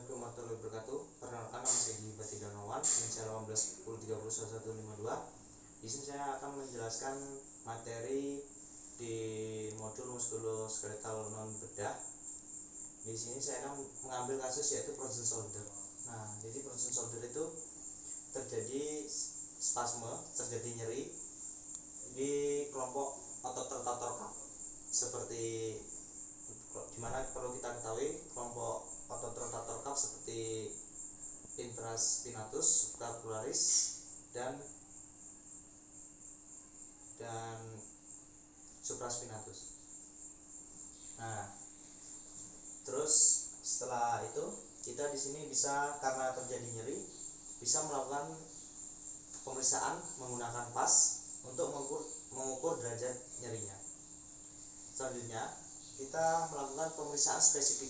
Assalamualaikum warahmatullahi wabarakatuh. Perkenalkan, nama saya Gigi Bati Darmawan, inisial 1810301152. Di sini saya akan menjelaskan materi di modul muskuloskeletal non bedah. Di sini saya akan mengambil kasus yaitu frozen shoulder. Nah, jadi frozen shoulder itu terjadi spasme, terjadi nyeri di kelompok otot rotator cuff. Seperti dimana perlu kita ketahui kelompok otot rotator cuff seperti infraspinatus, supracularis dan supraspinatus. Nah, terus setelah itu kita di sini bisa, karena terjadi nyeri, bisa melakukan pemeriksaan menggunakan pas untuk mengukur derajat nyerinya. Selanjutnya kita melakukan pemeriksaan spesifik.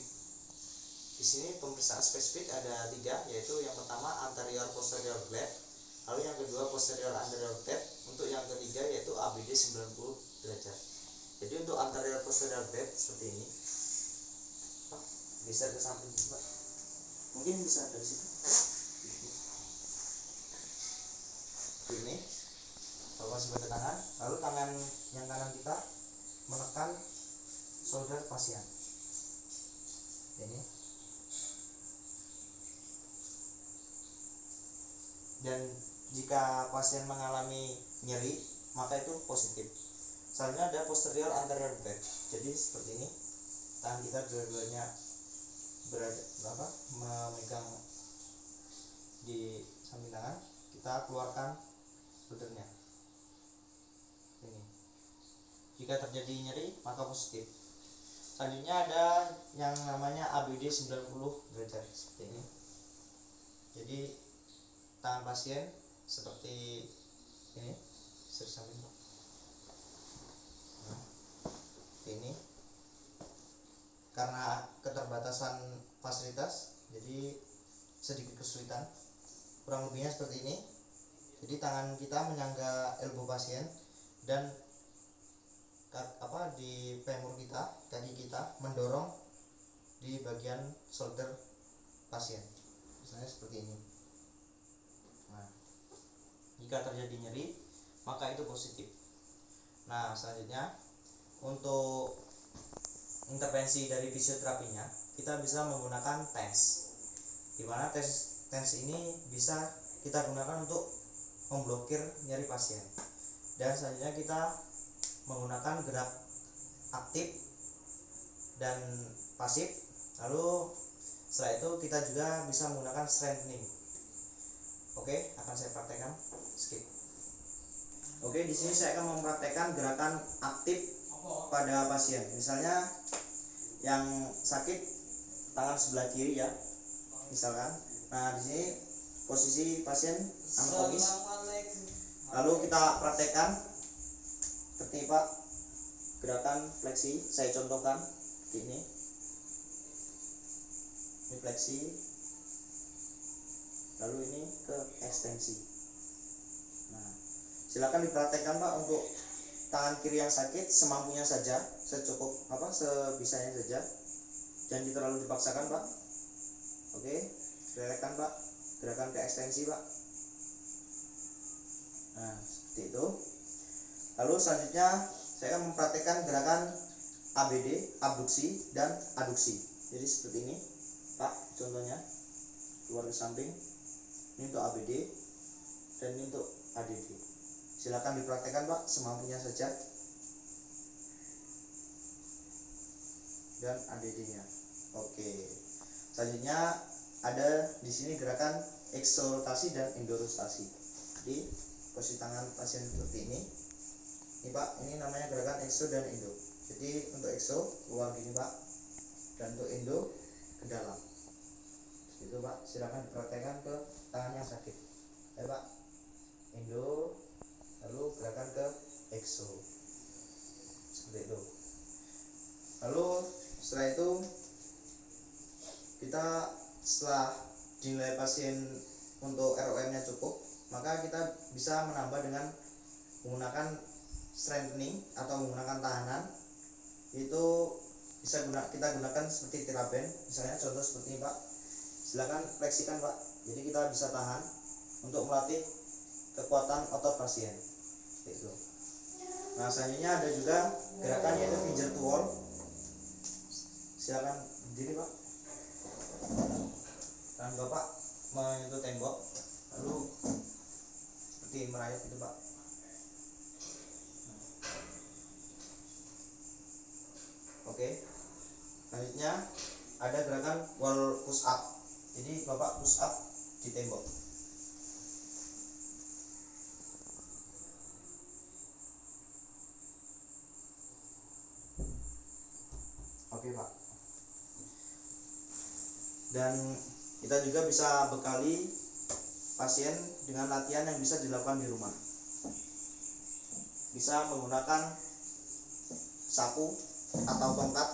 Di sini pemeriksaan spesifik ada 3, yaitu yang pertama anterior posterior blade, lalu yang kedua posterior anterior blade, untuk yang ketiga yaitu ABD 90 derajat. Jadi untuk anterior posterior blade seperti ini. Bisa ke samping, Pak. Mungkin bisa dari situ. Ini bawa sebagai tangan, lalu tangan yang kanan kita menekan shoulder pasien. Ini. Dan jika pasien mengalami nyeri, maka itu positif. Selanjutnya ada posterior anterior blade. Jadi seperti ini, tangan kita dua-duanya memegang di samping tangan, kita keluarkan shouldernya. Ini. Jika terjadi nyeri, maka positif. Selanjutnya ada yang namanya ABD 90 derajat seperti ini. Jadi tangan pasien seperti ini, samping. Nah, ini karena keterbatasan fasilitas, jadi sedikit kesulitan. Kurang lebihnya seperti ini. Jadi tangan kita menyangga elbow pasien dan di femur kita, kaki kita mendorong di bagian shoulder pasien, misalnya seperti ini. Nah, jika terjadi nyeri, maka itu positif. Nah, selanjutnya untuk intervensi dari fisioterapinya, kita bisa menggunakan TENS, dimana TENS ini bisa kita gunakan untuk memblokir nyeri pasien. Dan selanjutnya kita menggunakan gerak aktif dan pasif. Lalu setelah itu kita juga bisa menggunakan strengthening. Oke, akan saya praktekkan. Skip. Oke, di sini saya akan mempraktekkan gerakan aktif pada pasien. Misalnya yang sakit tangan sebelah kiri ya, misalkan. Nah, di sini posisi pasien anatomis. Lalu kita praktekkan seperti Pak, gerakan fleksi. Saya contohkan ini fleksi, lalu ini ke ekstensi. Nah, silakan dipraktekkan Pak untuk tangan kiri yang sakit semampunya saja, sebisanya saja, jangan terlalu dipaksakan Pak. Oke, relaxkan Pak, gerakan ke ekstensi Pak. Nah, seperti itu. Lalu selanjutnya saya akan mempraktekkan gerakan ABD, abduksi dan aduksi. Jadi seperti ini Pak, contohnya keluar ke samping. Ini untuk ABD dan ini untuk ADD. Silakan dipraktekkan Pak semampunya saja, dan ADD-nya. Oke. Selanjutnya ada di sini gerakan eksorotasi dan endorotasi. Jadi posisi tangan pasien seperti ini. Ini Pak, ini namanya gerakan ekso dan endo. Jadi untuk ekso keluar gini Pak, dan untuk endo ke dalam. Itu Pak, silakan dipraktekkan ke tangan yang sakit. Ya Pak, endo, lalu gerakan ke ekso seperti itu. Lalu setelah itu kita, setelah dinilai pasien untuk ROM-nya cukup, maka kita bisa menambah dengan menggunakan strengthening atau menggunakan tahanan. Itu bisa kita gunakan seperti tiraben, misalnya contoh seperti ini Pak. silakan fleksikan Pak. Jadi kita bisa tahan untuk melatih kekuatan otot pasien. Itu. Nah selanjutnya ada juga gerakan yaitu finger to wall. Silakan berdiri Pak. Dan Bapak menyentuh tembok, lalu seperti merayap itu Pak. Oke. Selanjutnya ada gerakan wall push up. Jadi Bapak push up di tembok. Oke Pak. Dan kita juga bisa bekali pasien dengan latihan yang bisa dilakukan di rumah. Bisa menggunakan sapu atau tongkat.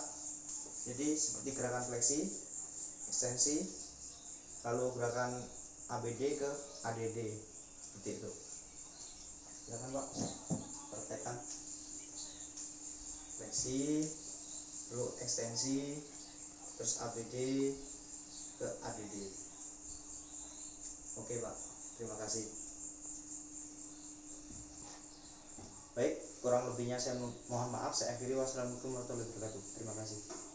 Jadi seperti gerakan fleksi, ekstensi, lalu gerakan ABD ke ADD seperti itu. Silakan Pak, praktekkan fleksi, lalu ekstensi, terus ABD ke ADD. Oke Pak, terima kasih. Baik, kurang lebihnya saya mohon maaf. Saya akhiri. Wassalamualaikum warahmatullahi wabarakatuh. Terima kasih.